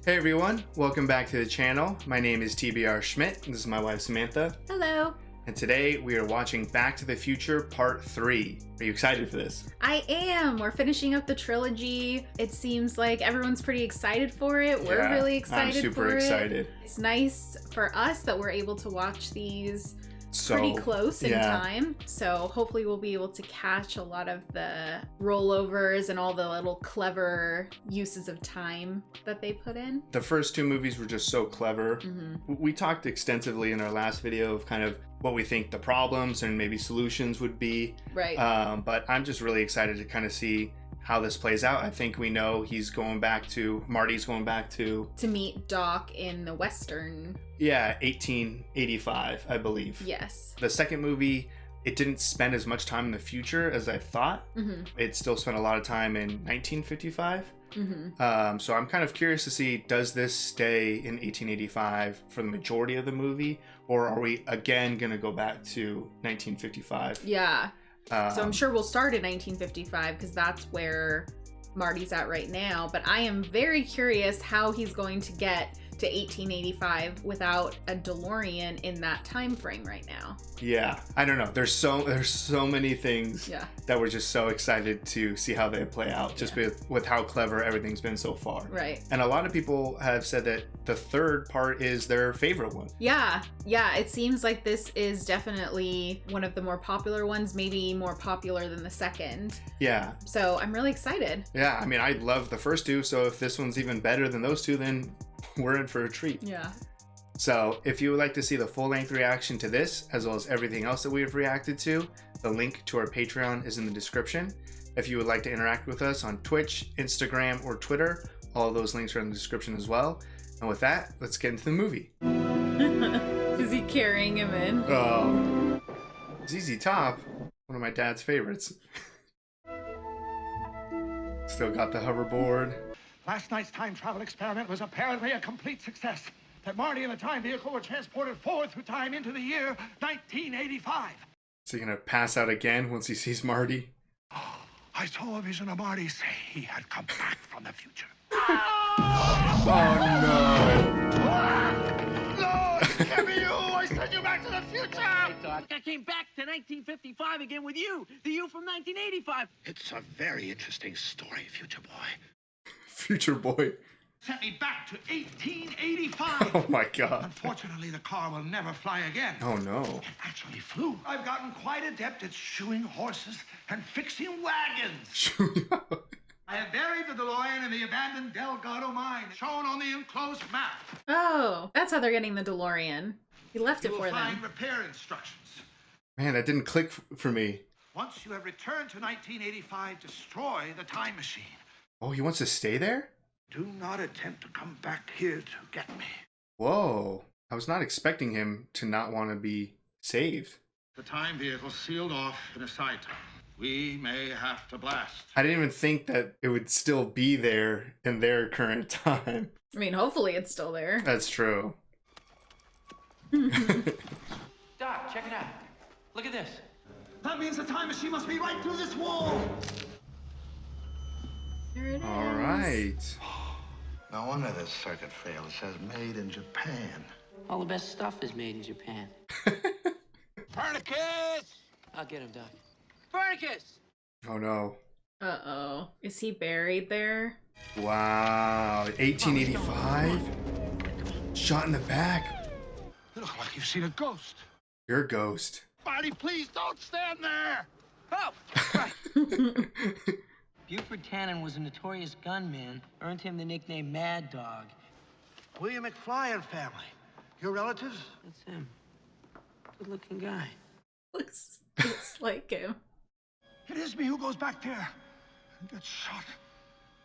Hey everyone, welcome back to the channel. My name is TBR Schmidt, and this is my wife Samantha. Hello. And today we are watching Back to the Future Part 3. Are you excited for this? I am. We're finishing up the trilogy. It seems like everyone's pretty excited for it. We're really excited for it. I'm super excited. It's nice for us that we're able to watch these pretty close in time. So hopefully we'll be able to catch a lot of the rollovers and all the little clever uses of time that they put in. The first two movies were just so clever. We talked extensively in our last video of kind of what we think the problems and maybe solutions would be. Right. But I'm just really excited to kind of see how this plays out. I think we know Marty's going back to meet Doc in the Western. Yeah, 1885, I believe. Yes. The second movie, it didn't spend as much time in the future as I thought. It still spent a lot of time in 1955. So I'm kind of curious to see, does this stay in 1885 for the majority of the movie, or are we again going to go back to 1955? Yeah. So I'm sure we'll start in 1955 because that's where Marty's at right now. But I am very curious how he's going to get to 1885 without a DeLorean in that time frame right now. Yeah, I don't know. There's so many things that we're just so excited to see how they play out, just with how clever everything's been so far. Right. And a lot of people have said that the third part is their favorite one. Yeah, it seems like this is definitely one of the more popular ones, maybe more popular than the second. Yeah. So I'm really excited. Yeah, I mean, I love the first two, so if this one's even better than those two, then we're in for a treat. Yeah. So if you would like to see the full-length reaction to this, as well as everything else that we have reacted to, the link to our Patreon is in the description. If you would like to interact with us on Twitch, Instagram, or Twitter, all of those links are in the description as well. And with that, let's get into the movie. Is he carrying him in? Oh, ZZ Top, one of my dad's favorites. Still got the hoverboard. Last night's time travel experiment was apparently a complete success. That Marty and the time vehicle were transported forward through time into the year 1985. Is he gonna pass out again once he sees Marty? I saw a vision of Marty say he had come back from the future. Oh no! No, it can't be you! I sent you back to the future! Hey, Doc, I came back to 1955 again with you, the you from 1985. It's a very interesting story, future boy. Future boy. Sent me back to 1885. Oh my god. Unfortunately, the car will never fly again. Oh no. It actually flew. I've gotten quite adept at shoeing horses and fixing wagons. I have buried the DeLorean in the abandoned Delgado mine, shown on the enclosed map. Oh, that's how they're getting the DeLorean. He left it for You will find them. repair instructions. Man, that didn't click for me. Once you have returned to 1985, destroy the time machine. Oh, he wants to stay there? Do not attempt to come back here to get me. Whoa. I was not expecting him to not want to be saved. The time vehicle sealed off in a side tunnel. We may have to blast. I didn't even think that it would still be there in their current time. I mean, hopefully it's still there. That's true. Doc, check it out. Look at this. That means the time machine must be right through this wall. There it is. All right. No wonder this circuit failed. It says made in Japan. All the best stuff is made in Japan. Copernicus! I'll get him, Doc. Copernicus! Oh no. Uh-oh. Is he buried there? Wow. 1885? Shot in the back. You look like you've seen a ghost. You're a ghost. Marty, please don't stand there. Oh! Right. Buford Tannen was a notorious gunman, earned him the nickname Mad Dog. William McFly and family. Your relatives? That's him. Good-looking guy. Looks like him. It is me who goes back there and gets shot.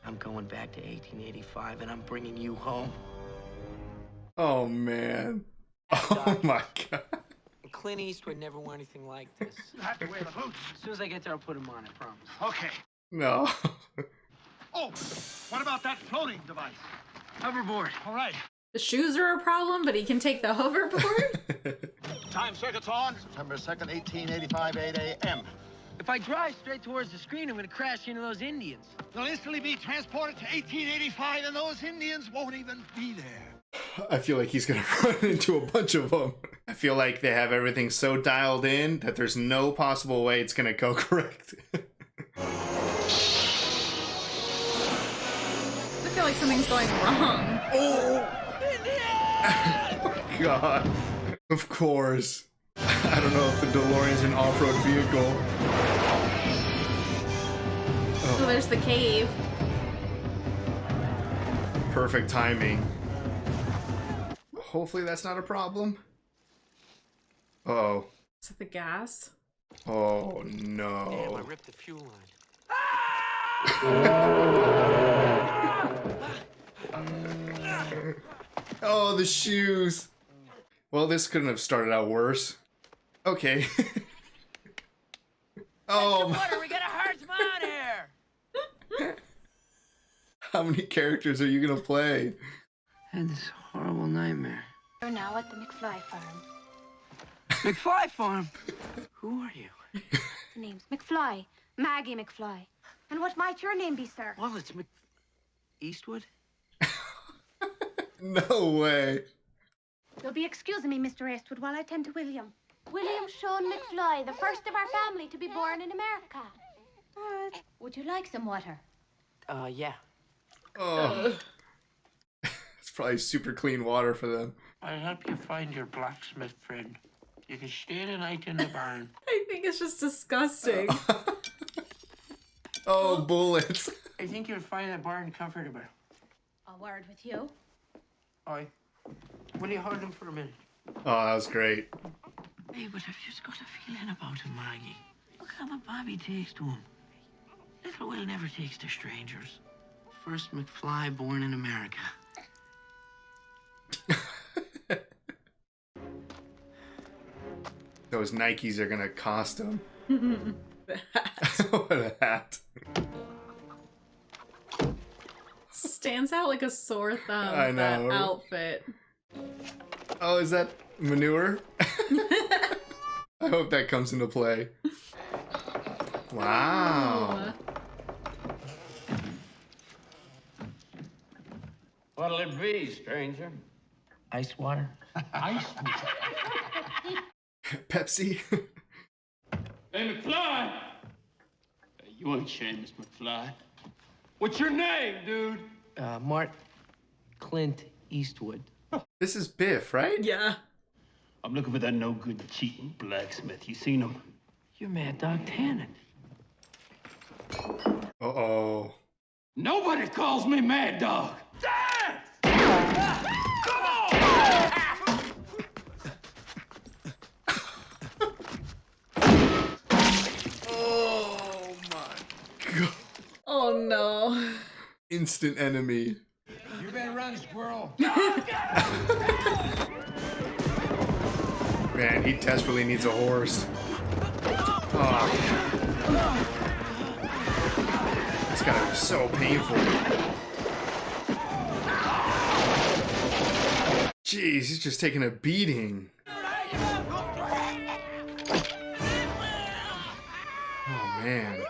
I'm going back to 1885, and I'm bringing you home. Oh man. Oh my god. Clint Eastwood never wore anything like this. You have to wear the boots. As soon as I get there, I'll put him on, I promise. Okay. No. Oh, what about that floating device? Hoverboard. All right. The shoes are a problem, but he can take the hoverboard? Time circuit's on. September 2nd, 1885, 8 a.m. If I drive straight towards the screen, I'm gonna crash into those Indians. You'll instantly be transported to 1885, and those Indians won't even be there. I feel like he's gonna run into a bunch of them. I feel like they have everything so dialed in that there's no possible way it's gonna go correct. I feel like something's going wrong. Oh! God. Of course. I don't know if the DeLorean's an off-road vehicle. So there's the cave. Perfect timing. Hopefully that's not a problem. Oh. Is it the gas? Oh no. Damn, I ripped the fuel line. Oh, the shoes. Well, this couldn't have started out worse. Okay. Oh, What are we gonna hurt some out here? how many characters are you gonna play? I had this horrible nightmare. We're now at the McFly farm. McFly Farm? Who are you? The name's McFly. Maggie McFly. And what might your name be, sir? Well, it's Eastwood? No way. You'll be excusing me, Mr. Eastwood, while I tend to William. William Sean McFly, the first of our family to be born in America. Would you like some water? Yeah. Oh. It's probably super clean water for them. I'll help you find your blacksmith friend. You can stay the night in the barn. I think it's just disgusting. Oh, bullets. I think you'll find the barn comfortable. A word with you. Aye. Will you hold him for a minute? Oh, that was great. Hey, but I've just got a feeling about him, Maggie. Look how the Bobby takes to him. Little Will never takes to strangers. First McFly born in America. Those Nikes are gonna cost him. What a hat. Stands out like a sore thumb. I know. That outfit. Oh, is that manure? I hope that comes into play. Wow. What'll it be, stranger? Ice water? Ice water? Pepsi. Hey, McFly! You ain't Seamus McFly. What's your name, dude? Mark Clint Eastwood. This is Biff, right? Yeah. I'm looking for that no-good cheating blacksmith. You seen him? You're Mad Dog Tannen. Uh-oh. Nobody calls me Mad Dog. Dad! Come on! Oh my god. Oh no. Instant enemy. You better run, squirrel. Man, he desperately needs a horse. Oh. It's gotta be so painful. Jeez, he's just taking a beating. Oh, man.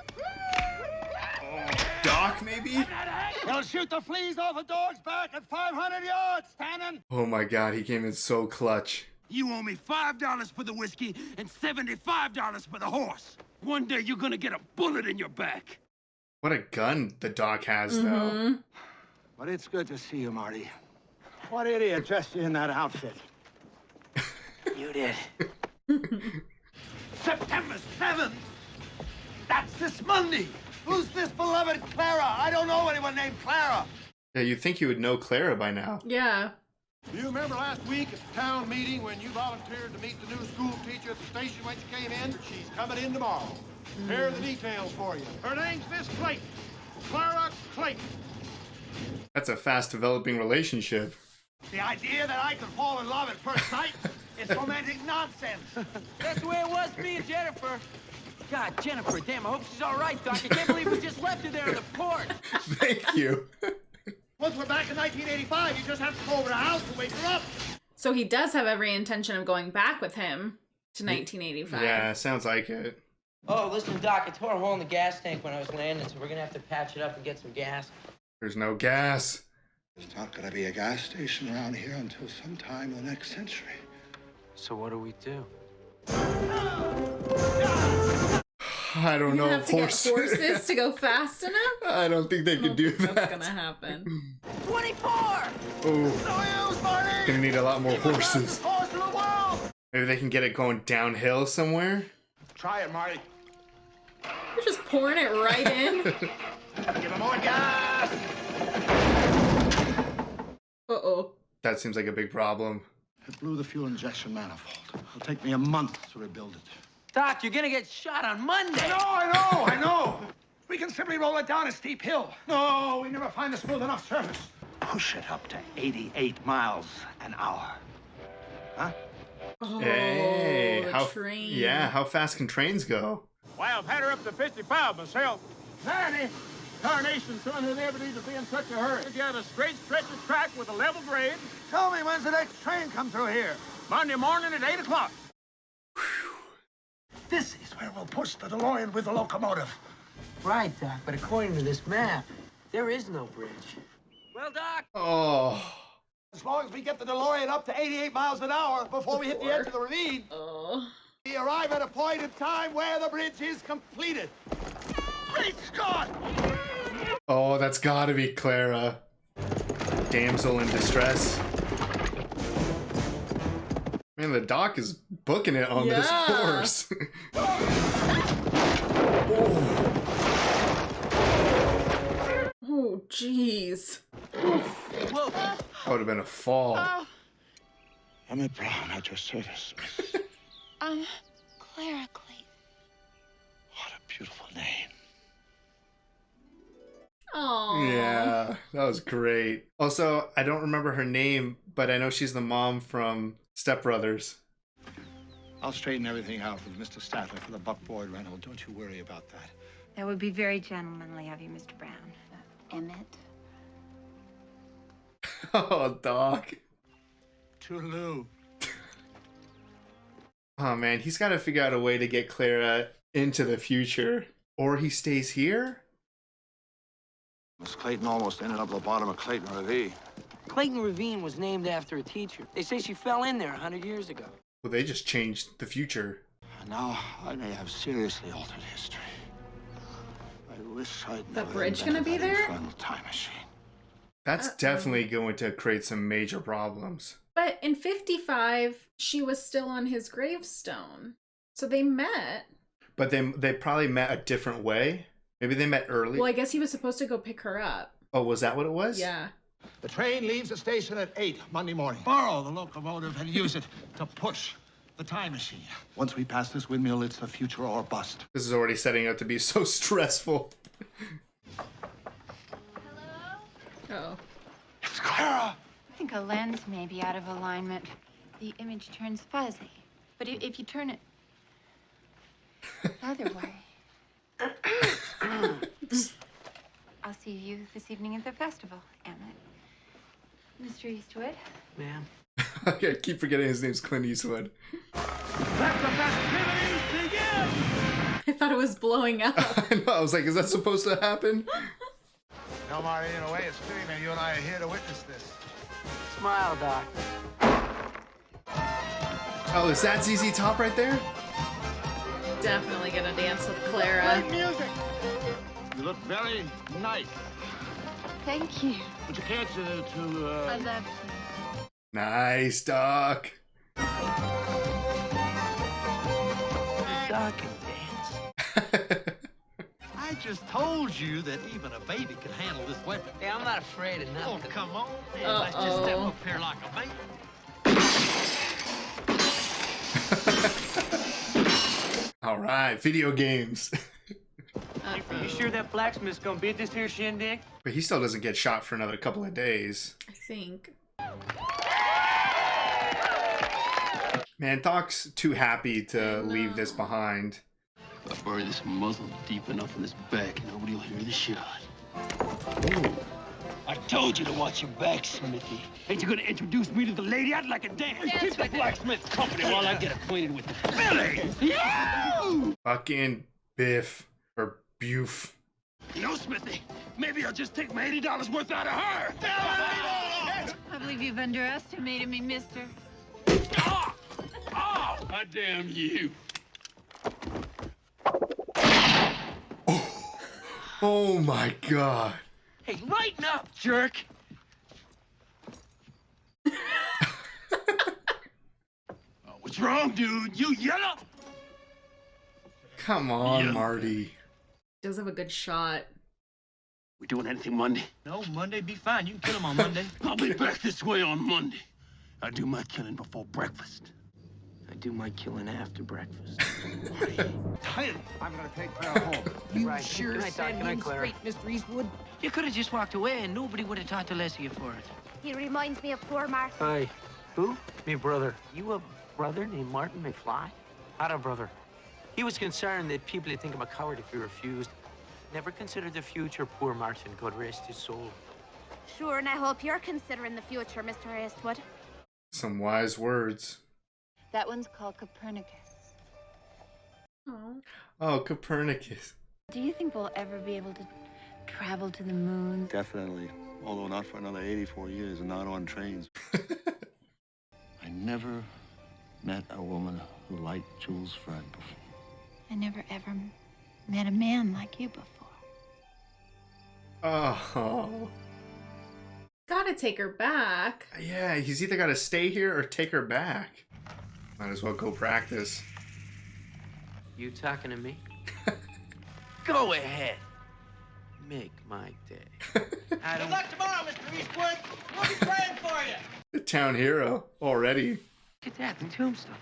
Oh, Doc, maybe? They'll shoot the fleas off a dog's back at 500 yards, Tannen. Oh, my God, he came in so clutch. You owe me $5 for the whiskey and $75 for the horse. One day you're gonna get a bullet in your back. What a gun the Doc has, though. But it's good to see you, Marty. What idiot dressed you in that outfit? You did. September 7th! That's this Monday! Who's this beloved Clara? I don't know anyone named Clara. Yeah, you'd think you would know Clara by now. Yeah. Do you remember last week at the town meeting when you volunteered to meet the new school teacher at the station when she came in? She's coming in tomorrow. Here are the details for you. Her name's Miss Clayton. Clara Clayton. That's a fast developing relationship. The idea that I could fall in love at first sight is romantic nonsense. That's the way it was me and Jennifer. God, Jennifer, damn, I hope she's all right, Doc. I can't believe we just left her there on the porch. Thank you. Once we're back in 1985, you just have to go over to the house and wake her up. So he does have every intention of going back with him to 1985. Yeah, sounds like it. Oh, listen, Doc, I tore a hole in the gas tank when I was landing, so we're gonna have to patch it up and get some gas. There's no gas. There's not going to be a gas station around here until sometime in the next century. So what do we do? I don't know. Have to get horses to go fast enough? I don't think they could do that. That's gonna happen. 24! Oh, gonna need a lot more horses. Maybe they can get it going downhill somewhere. Try it, Marty. You're just pouring it right in. Give him more gas! Uh-oh. That seems like a big problem. It blew the fuel injection manifold. It'll take me a month to rebuild it. Doc, you're gonna get shot on Monday! I know! We can simply roll it down a steep hill. No, we never find a smooth enough surface. Push it up to 88 miles an hour. Huh? Oh, Hey, the how train. Yeah, how fast can trains go? Well, I've had her up to 55 myself. Nanny, Carnation, son, who never need to be in such a hurry. If you had a straight stretch of track with a level grade. Tell me, when's the next train come through here? Monday morning at 8 o'clock. This is where we'll push the DeLorean with the locomotive. Right, Doc, but according to this map, there is no bridge. Well, Doc, Oh, As long as we get the DeLorean up to 88 miles an hour before we hit the edge of the ravine, Oh. we arrive at a point in time where the bridge is completed. Great Scott! oh, that's gotta be Clara. Damsel in distress. Man, the doc is booking it on this Yeah. horse. Oh, jeez. whoa. That would have been a fall. Emmett Brown at your service. Clara Clayton. What a beautiful name. Oh. Yeah, that was great. Also, I don't remember her name, but I know she's the mom from Step Brothers. I'll straighten everything out with Mr. Statler for the buckboard rental. Don't you worry about that. That would be very gentlemanly of you, Mr. Brown. Emmett. Oh, Doc. Toodaloo. Oh man, he's got to figure out a way to get Clara into the future, or he stays here. Miss Clayton almost ended up at the bottom of Clayton Ravine. Clayton Ravine was named after a teacher. They say she fell in there 100 years ago. Well, they just changed the future. And now I may have seriously altered history. I wish I'd The never bridge gonna invented be that there? infernal time machine. That's definitely going to create some major problems. But in 55, she was still on his gravestone. So they met. But they probably met a different way. Maybe they met early. Well, I guess he was supposed to go pick her up. Oh, was that what it was? Yeah. The train leaves the station at 8 Monday morning. Borrow the locomotive and use it to push the time machine. Once we pass this windmill, it's the future or bust. This is already setting up to be so stressful. Oh. It's Clara! I think a lens may be out of alignment. The image turns fuzzy. But if you turn it the other way. I'll see you this evening at the festival, Emmett. Mr. Eastwood. Ma'am. I keep forgetting his name's Clint Eastwood. Let the festivities begin! I thought it was blowing up. I know, I was like, is that supposed to happen? No, Marty, in a way, it's fitting that you and I are here to witness this. Smile, Doc. Oh, is that ZZ Top right there? Definitely gonna dance with Clara. Great music! You look very nice. Thank you. Would you care to I love you. Nice, Doc. Doc can dance. I just told you that even a baby could handle this weapon. Hey, I'm not afraid of Oh, nothing. come on. Man, let's just step up here like a baby. All right, video games. You sure that blacksmith's gonna beat this here shindig? But he still doesn't get shot for another couple of days. I think. Man, Doc's too happy to leave this behind. I bury this muzzle deep enough in his back, and nobody will hear the shot. Ooh. I told you to watch your back, Smithy. Ain't you gonna introduce me to the lady? I'd like a dance. Keep the blacksmith company while I get acquainted with the Billy! Yeah! Fucking Biff or Buf. You know, Smithy, maybe I'll just take my $80 worth out of her. I believe you've underestimated me, mister. Oh, I damn you. Oh my God. Hey, lighten up, jerk. What's wrong, dude? You yellow? Come on, Yeah. Marty. Does have a good shot. We doing anything Monday? No, Monday be fine. You can kill him on Monday. I'll be back this way on Monday. I do my killing before breakfast. I do my killing after breakfast. Tired. I'm gonna take Clara home. You right. Sure Good night, Doc. Good night, Claire. Mr. Eastwood. You could have just walked away and nobody would have talked to less of you for it. He reminds me of poor Martin. Hi. Who? Me brother. You a brother named Martin McFly? Had a brother. He was concerned that people would think him a coward if he refused. Never considered the future, poor Martin. God rest his soul. Sure, and I hope you're considering the future, Mr. Eastwood. Some wise words. That one's called Copernicus. Oh, Copernicus. Do you think we'll ever be able to travel to the moon? Definitely. Although not for another 84 years and not on trains. I never met a woman who liked Jules Verne before. I never ever met a man like you before. Oh. Gotta take her back. Yeah, he's either got to stay here or take her back. Might as well go practice. You talking to me? Go ahead. Make my day. I Good don't... luck tomorrow, Mr. Eastwood. We'll be praying for you. The town hero already. Look at that, the tombstone.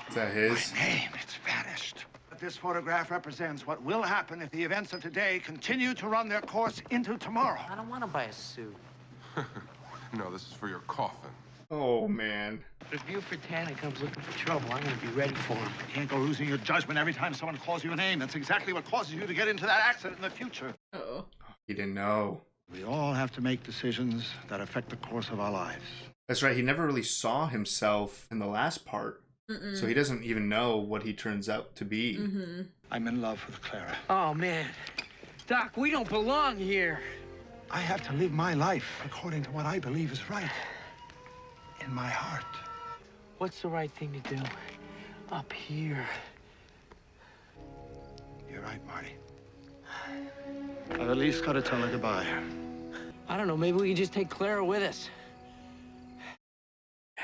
Is that his? My name, it's vanished. But this photograph represents what will happen if the events of today continue to run their course into tomorrow. I don't want to buy a suit. No, this is for your coffin. Oh, man. If Buford Tanner comes looking for trouble, I'm going to be ready for him. You can't go losing your judgment every time someone calls you a name. That's exactly what causes you to get into that accident in the future. Uh-oh. He didn't know. We all have to make decisions that affect the course of our lives. That's right. He never really saw himself in the last part. Mm-mm. So he doesn't even know what he turns out to be. Mm-hmm. I'm in love with Clara. Oh, man. Doc, we don't belong here. I have to live my life according to what I believe is right. In my heart. What's the right thing to do? Up here. You're right, Marty. I've at least got to tell her goodbye. I don't know, maybe we can just take Clara with us.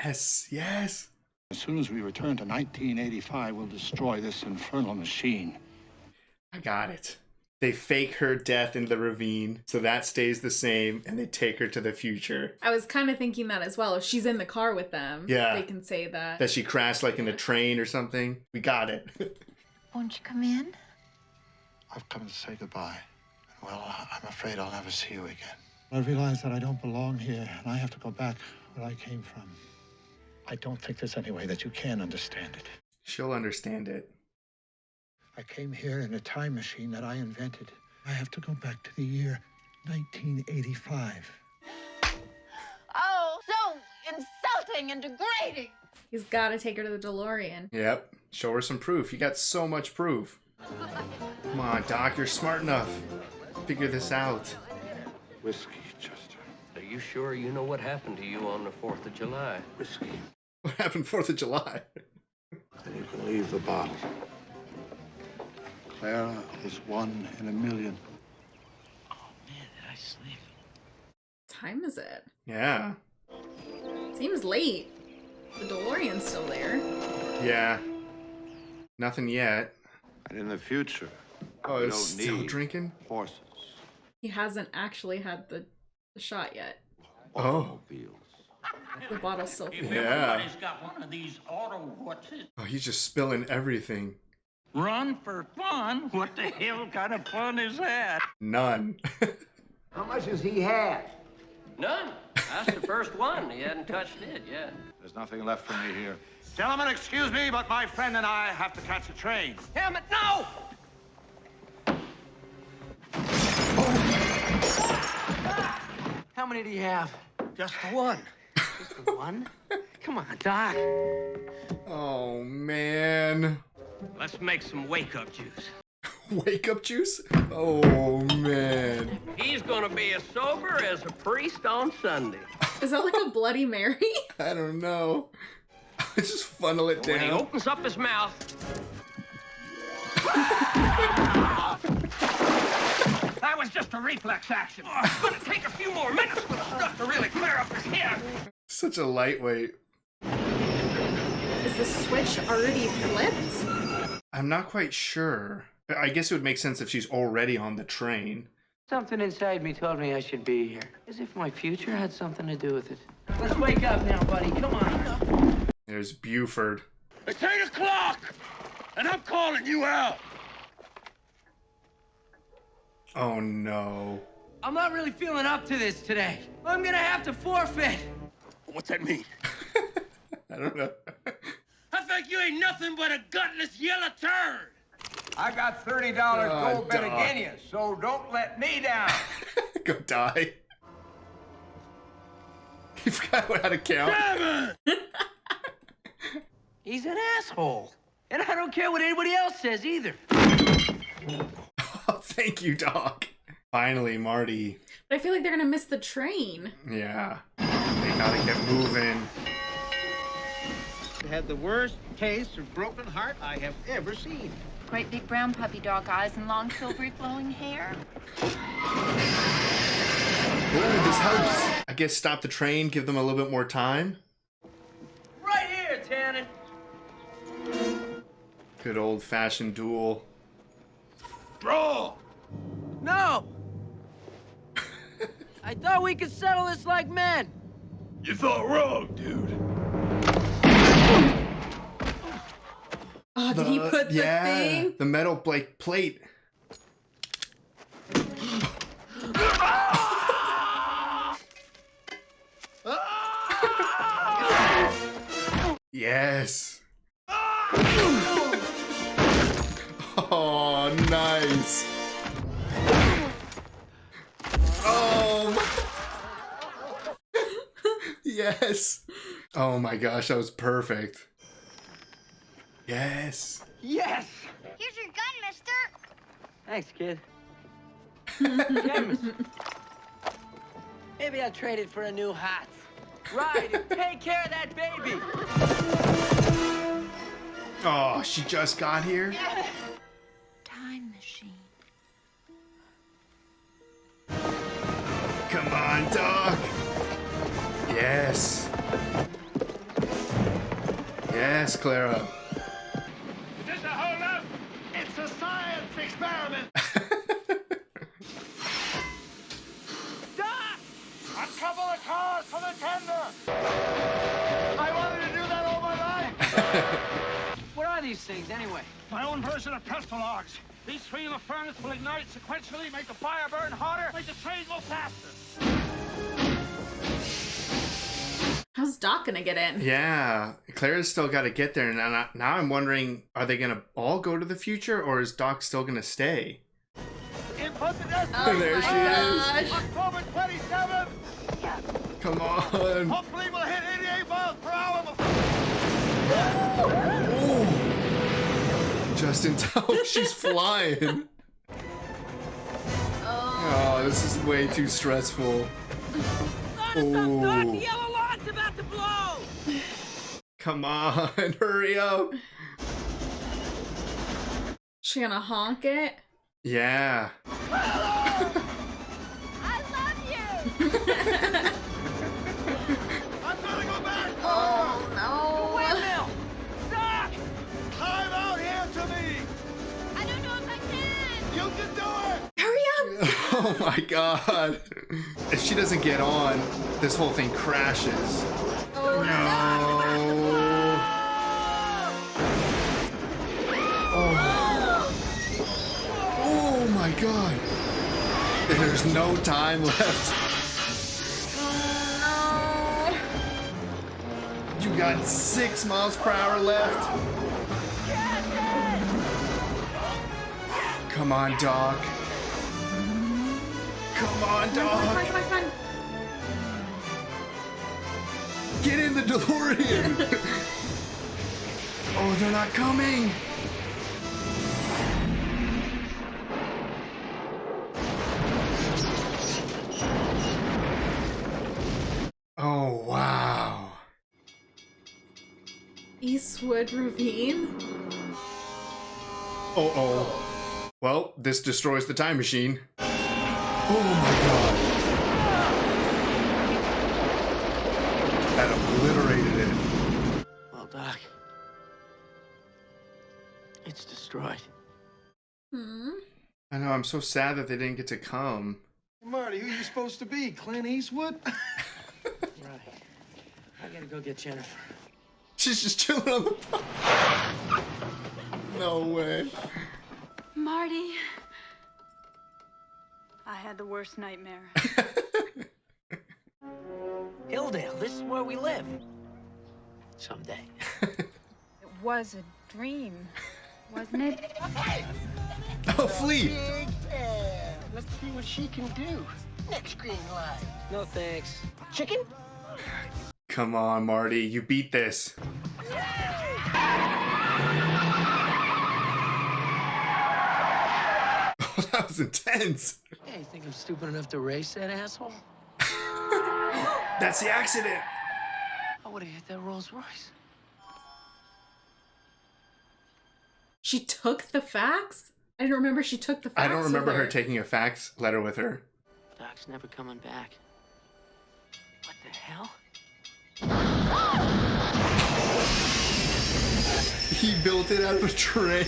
Yes, yes. As soon as we return to 1985, we'll destroy this infernal machine. I got it. They fake her death in the ravine, so that stays the same, and they take her to the future. I was kind of thinking that as well. If she's in the car with them, yeah, they can say that. That she crashed like in a train or something. We got it. Won't you come in? I've come to say goodbye. Well, I'm afraid I'll never see you again. I realize that I don't belong here, and I have to go back where I came from. I don't think there's any way that you can understand it. She'll understand it. I came here in a time machine that I invented. I have to go back to the year 1985. Oh, so insulting and degrading. He's got to take her to the DeLorean. Yep. Show her some proof. You got so much proof. Come on, Doc. You're smart enough. Figure this out. Whiskey, Chester. Are you sure you know what happened to you on the 4th of July? Whiskey. What happened 4th of July? Then you can leave the bottle. Clara is 1 in a million. Oh, man, did I sleep? What time is it? Yeah. Seems late. The DeLorean's still there. Yeah. Nothing yet. And in the future, oh, you it's don't still need drinking? horses. He hasn't actually had the shot yet. Oh. The bottle's still full. If everybody's got one of these what's it? Oh, he's just spilling everything. Run for fun? What the hell kind of fun is that? None. How much has he had? None. That's the first one. He hadn't touched it yet. There's nothing left for me here. Gentlemen, excuse me, but my friend and I have to catch a train. Damn it, no! How many do you have? Just the one. Just the one? Come on, Doc. Oh, man. Let's make some wake-up juice. Wake up juice? Oh, man. He's gonna be as sober as a priest on Sunday. Is that like a Bloody Mary? I don't know. Just funnel it down. When he opens up his mouth... That was just a reflex action. Oh, it's gonna take a few more minutes for the stuff to really clear up his head. Such a lightweight. Is the switch already flipped? I'm not quite sure. I guess it would make sense if she's already on the train. Something inside me told me I should be here. As if my future had something to do with it. Let's wake up now, buddy. Come on. There's Buford. It's 8 o'clock, and I'm calling you out. Oh, no. I'm not really feeling up to this today. I'm gonna have to forfeit. What's that mean? I don't know. I think you ain't nothing but a gutless yellow turd. I got $30 gold bet again you, so don't let me down. Go die. He forgot how to count. 7! He's an asshole. And I don't care what anybody else says either. Oh, thank you, Doc. Finally, Marty. But I feel like they're gonna miss the train. Yeah. They gotta get moving. Had the worst case of broken heart I have ever seen. Great big brown puppy dog eyes and long silvery flowing hair. Oh, this helps. I guess stop the train, give them a little bit more time. Right here, Tannen. Good old-fashioned duel. Bro! No! I thought we could settle this like men. You thought wrong, dude. Oh, did he put the thing? The metal plate. Yes. Oh, nice. Yes. Oh my gosh, that was perfect. Yes. Yes! Here's your gun, mister. Thanks, kid. James. Maybe I'll trade it for a new hat. Right, and take care of that baby. Oh, she just got here? Time machine. Come on, Doc. Yes. Yes, Clara. Is this a hold-up? It's a science experiment. Doc! Uncouple the cars for the tender. I wanted to do that all my life. What are these things, anyway? My own version of pistol logs. These three in the furnace will ignite sequentially, make the fire burn harder, make the train go faster. How's Doc gonna get in? Yeah, Clara's still got to get there. Now I'm wondering, are they going to all go to the future, or is Doc still going to stay? Input the destiny. Oh There she is. October 27th. Come on. Hopefully we'll hit 88 miles per hour before... Ooh. Just in time. She's flying. Oh, this is way too stressful. Ooh. The yellow light's about to blow! Come on, hurry up. She gonna honk it? Yeah. I love you. I'm gonna go back. Oh no! Windmill! Doc! Climb out here to me. I don't know if I can. You can do it. Hurry up! Oh my god. If she doesn't get on, this whole thing crashes. Oh No. Oh my god. There's no time left. Oh You got 6 miles per hour left. Come on, Doc. Come on, no! Doc. Come on! Get in the DeLorean. Oh, they're not coming. Eastwood Ravine? Oh. Well, this destroys the time machine. Oh my god. That obliterated it. Well, Doc, it's destroyed. I know, I'm so sad that they didn't get to come. Marty, who are you supposed to be? Clint Eastwood? Right. I gotta go get Jennifer. She's just chilling on the boat. No way. Marty. I had the worst nightmare. Hilldale, this is where we live. Someday. It was a dream, wasn't it? Oh, Flea. Let's see what she can do. Next green light. No thanks. Chicken? Come on, Marty. You beat this. Oh, that was intense. Hey, you think I'm stupid enough to race that asshole? That's the accident. I would have hit that Rolls Royce. She took the fax? I don't remember she took the fax. I don't remember with her taking a fax letter with her. Doc's never coming back. What the hell? He built it out of a train.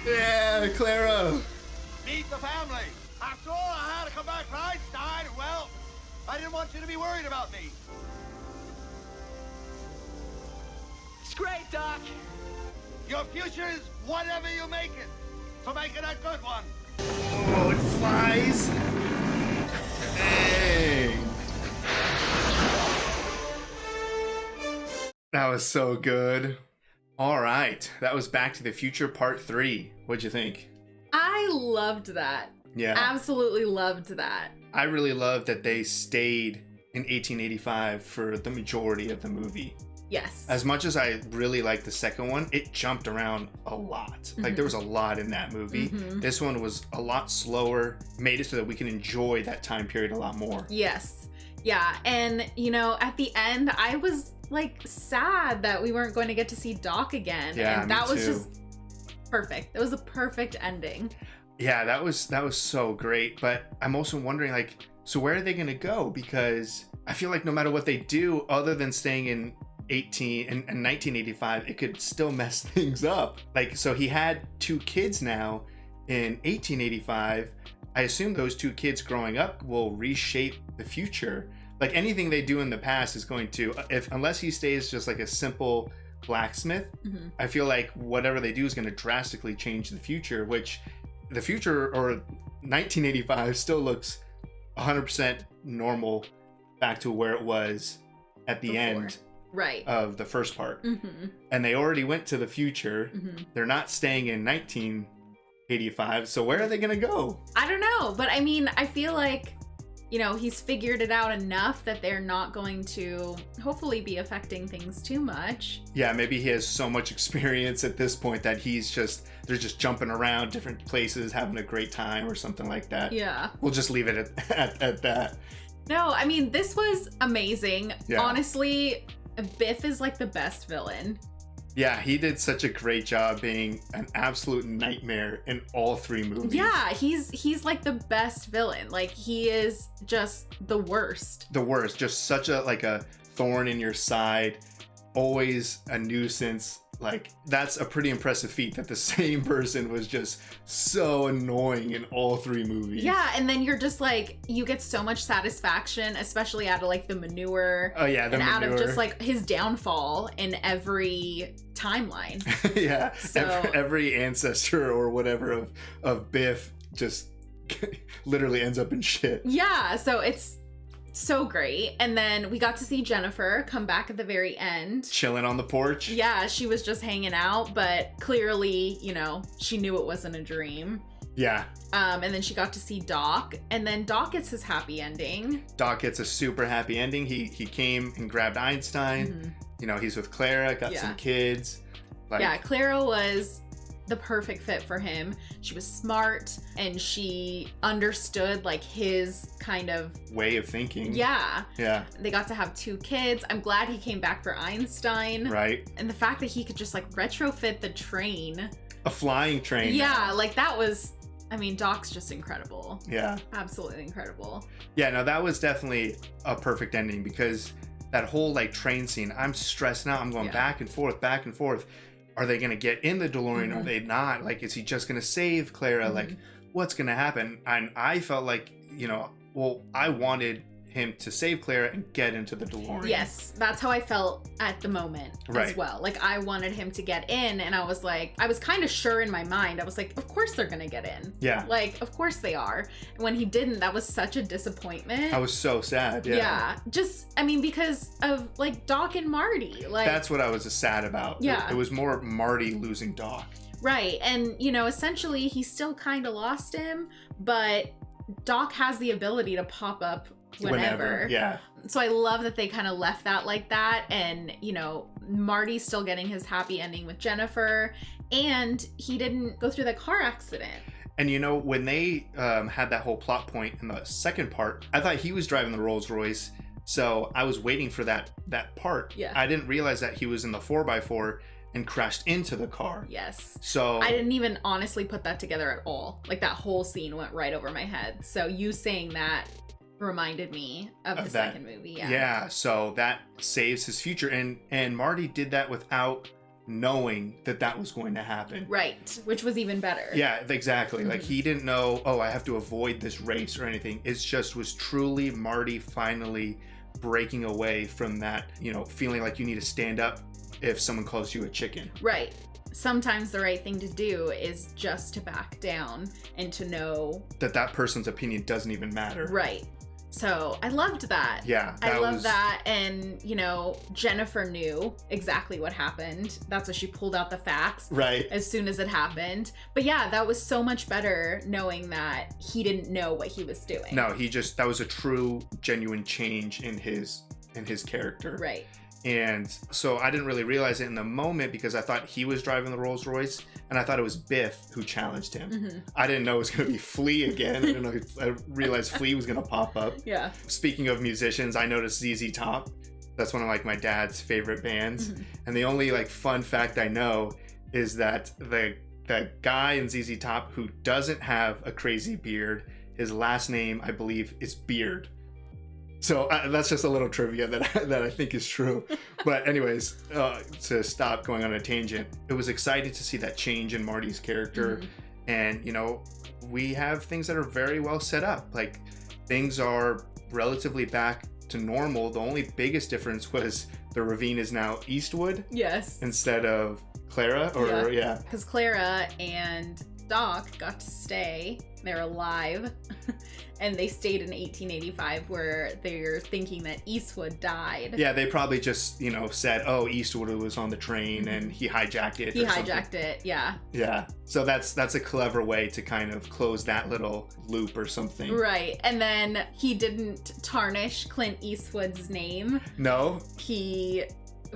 Yeah, Clara. Meet the family. After all, I had to come back from Einstein. Well, I didn't want you to be worried about me. It's great, Doc. Your future is whatever you make it. So make it a good one. Oh, it flies. Dang. That was so good. All right, that was Back to the Future Part 3. What'd you think? I loved that. Yeah. Absolutely loved that. I really loved that they stayed in 1885 for the majority of the movie. Yes. As much as I really liked the second one, it jumped around a lot. Like there was a lot in that movie. This one was a lot slower, made it so that we can enjoy that time period a lot more. Yes. Yeah. And, you know, at the end, I was like sad that we weren't going to get to see Doc again. Yeah, and that me was too. just perfect. It was a perfect ending. Yeah, that was so great. But I'm also wondering, like, so where are they going to go? Because I feel like no matter what they do, other than staying in 1985, it could still mess things up. Like, so he had 2 kids now in 1885. I assume those 2 kids growing up will reshape the future. Like anything they do in the past is going to, unless he stays just like a simple blacksmith, I feel like whatever they do is going to drastically change the future, which the future or 1985 still looks 100% normal back to where it was at the end of the first part. And they already went to the future. They're not staying in 1985. So where are they going to go? I don't know. But I mean, I feel like, you know, he's figured it out enough that they're not going to hopefully be affecting things too much. Yeah, maybe he has so much experience at this point that they're just jumping around different places, having a great time or something like that. Yeah. We'll just leave it at that. No, I mean, this was amazing. Yeah. Honestly, Biff is like the best villain. Yeah, he did such a great job being an absolute nightmare in all 3 movies. Yeah, he's like the best villain. Like, he is just the worst. The worst. Just such a thorn in your side. Always a nuisance. Like, that's a pretty impressive feat that the same person was just so annoying in all 3 movies. Yeah, and then you're just like, you get so much satisfaction, especially out of like the manure. Oh yeah, the manure. Out of just like his downfall in every timeline. Yeah, so every ancestor or whatever of Biff just literally ends up in shit. Yeah, so it's so great. And then we got to see Jennifer come back at the very end. Chilling on the porch. Yeah, she was just hanging out, but clearly, you know, she knew it wasn't a dream. Yeah. And then she got to see Doc, and then Doc gets his happy ending. Doc gets a super happy ending. He came and grabbed Einstein. You know, he's with Clara, got some kids. Yeah, Clara was the perfect fit for him. She was smart and she understood like his kind of way of thinking. Yeah. Yeah. They got to have 2 kids. I'm glad he came back for Einstein. Right. And the fact that he could just like retrofit the train. A flying train. Yeah, like that was, I mean, Doc's just incredible. Yeah. Absolutely incredible. Yeah, no, that was definitely a perfect ending because that whole like train scene, I'm stressing out. I'm going back and forth, back and forth. Are they going to get in the DeLorean? Are they not? Like, is he just going to save Clara? Like, what's going to happen? And I felt like, you know, well, I wanted him to save Clara and get into the DeLorean. Yes, that's how I felt at the moment as well. Like, I wanted him to get in, and I was like, I was kind of sure in my mind. I was like, of course they're gonna get in. Yeah. Like, of course they are. And when he didn't, that was such a disappointment. I was so sad. Yeah. Yeah. Just, I mean, because of like Doc and Marty. Like, that's what I was sad about. Yeah. It was more Marty losing Doc. Right. And, you know, essentially he still kind of lost him, but Doc has the ability to pop up whenever. Yeah. So I love that they kind of left that like that. And, you know, Marty's still getting his happy ending with Jennifer, and he didn't go through that car accident. And you know, when they had that whole plot point in the second part, I thought he was driving the Rolls Royce. So I was waiting for that part. Yeah. I didn't realize that he was in the 4x4 and crashed into the car. Yes. So I didn't even honestly put that together at all. Like that whole scene went right over my head. So you saying that reminded me of the second movie. Yeah. Yeah. So that saves his future. And Marty did that without knowing that was going to happen. Right. Which was even better. Yeah, exactly. Like he didn't know, oh, I have to avoid this race or anything. It just was truly Marty finally breaking away from that, you know, feeling like you need to stand up if someone calls you a chicken. Right. Sometimes the right thing to do is just to back down and to know that person's opinion doesn't even matter. Right. So I loved that. Yeah. I love that. And, you know, Jennifer knew exactly what happened. That's why she pulled out the facts. Right. As soon as it happened. But yeah, that was so much better knowing that he didn't know what he was doing. No, that was a true, genuine change in his character. Right. And so I didn't really realize it in the moment because I thought he was driving the Rolls Royce and I thought it was Biff who challenged him. Mm-hmm. I didn't know it was going to be Flea again. I realized Flea was going to pop up. Yeah. Speaking of musicians, I noticed ZZ Top. That's one of like my dad's favorite bands. Mm-hmm. And the only like fun fact I know is that the guy in ZZ Top who doesn't have a crazy beard, his last name, I believe, is Beard. So that's just a little trivia that I think is true. But anyways, to stop going on a tangent, it was exciting to see that change in Marty's character. Mm-hmm. And, you know, we have things that are very well set up. Like, things are relatively back to normal. The only biggest difference was the ravine is now Eastwood. Yes. Instead of Clara. Yeah. Because Clara and Doc got to stay. They're alive. And they stayed in 1885 where they're thinking that Eastwood died. Yeah, they probably just, you know, said, oh, Eastwood was on the train and he hijacked it. He hijacked it, yeah. Yeah. So that's a clever way to kind of close that little loop or something. Right. And then he didn't tarnish Clint Eastwood's name. No. He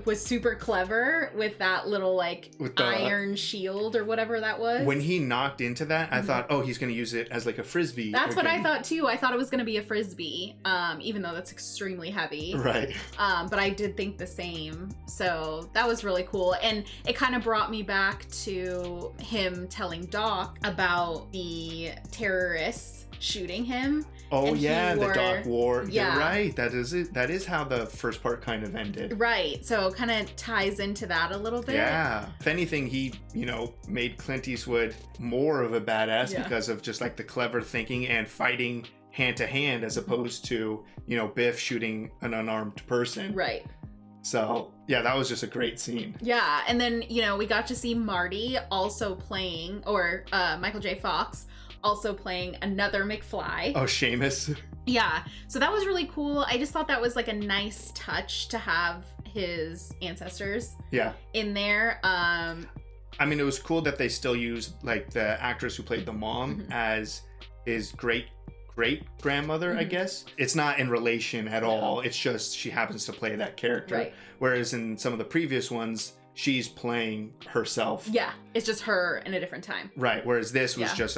was super clever with that little like iron shield or whatever that was. When he knocked into that, I thought, oh, he's going to use it as like a frisbee. That's what I thought too. I thought it was going to be a frisbee, even though that's extremely heavy. Right. But I did think the same. So that was really cool. And it kind of brought me back to him telling Doc about the terrorists shooting him. Oh yeah, the Doc wore. Yeah. You're right. That is it. That is how the first part kind of ended. Right. So it kind of ties into that a little bit. Yeah. If anything, he, you know, made Clint Eastwood more of a badass because of just like the clever thinking and fighting hand to hand as opposed to, you know, Biff shooting an unarmed person. Right. So, yeah, that was just a great scene. Yeah. And then, you know, we got to see Marty also playing, or Michael J. Fox also playing another McFly. Oh, Seamus. Yeah. So that was really cool. I just thought that was like a nice touch to have his ancestors in there. I mean, it was cool that they still used like the actress who played the mom as his great grandmother, I guess. It's not in relation at all. It's just she happens to play that character. Right. Whereas in some of the previous ones, she's playing herself. Yeah, it's just her in a different time. Right, whereas this was just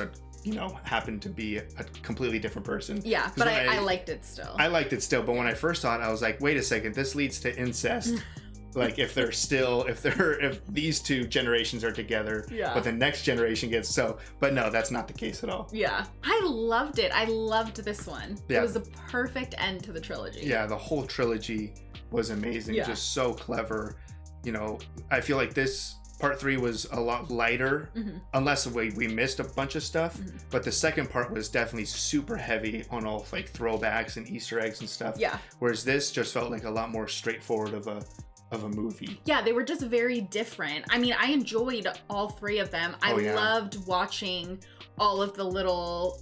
happened to be a completely different person. Yeah, but I liked it still. I liked it still, but when I first saw it, I was like, wait a second, this leads to incest. Like if these two generations are together, but the next generation gets but no, that's not the case at all. Yeah. I loved it. I loved this one. Yeah. It was a perfect end to the trilogy. Yeah, the whole trilogy was amazing. Yeah. Just so clever. I feel like this part 3 was a lot lighter, unless we missed a bunch of stuff. But the second part was definitely super heavy on all like throwbacks and Easter eggs and stuff. Yeah. Whereas this just felt like a lot more straightforward of a movie. Yeah, they were just very different. I mean, I enjoyed all 3 of them. I loved watching all of the little,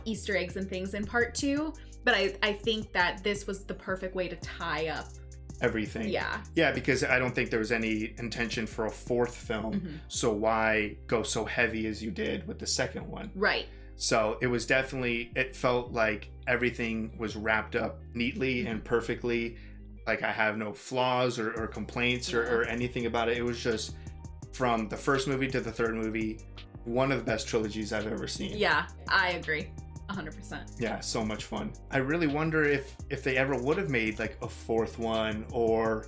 Easter eggs and things in part 2. But I think that this was the perfect way to tie up everything. Yeah. Yeah, because I don't think there was any intention for a 4th film. So why go so heavy as you did with the second one? Right. So it felt like everything was wrapped up neatly and perfectly. Like I have no flaws or complaints or anything about it. It was just from the first movie to the third movie, one of the best trilogies I've ever seen. Yeah, I agree. 100%. Yeah, so much fun. I really wonder if they ever would have made like a 4th one, or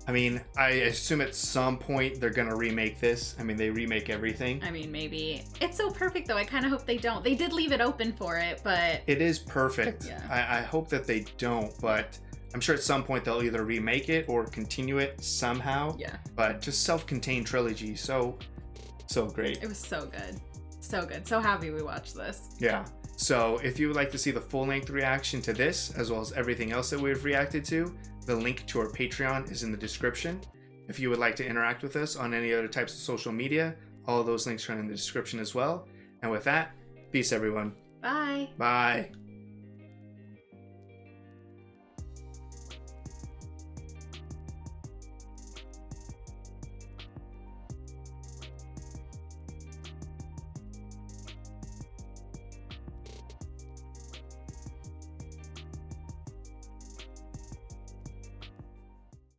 I mean, I assume at some point they're gonna remake this. I mean, they remake everything. I mean, maybe. It's so perfect though. I kind of hope they don't. They did leave it open for it, but it is perfect. Yeah. I hope that they don't, but I'm sure at some point they'll either remake it or continue it somehow. Yeah. But just self-contained trilogy, so great. It was so good. So good. So happy we watched this. Yeah. So if you would like to see the full-length reaction to this, as well as everything else that we've reacted to, the link to our Patreon is in the description. If you would like to interact with us on any other types of social media, all of those links are in the description as well. And with that, peace everyone. Bye. Bye.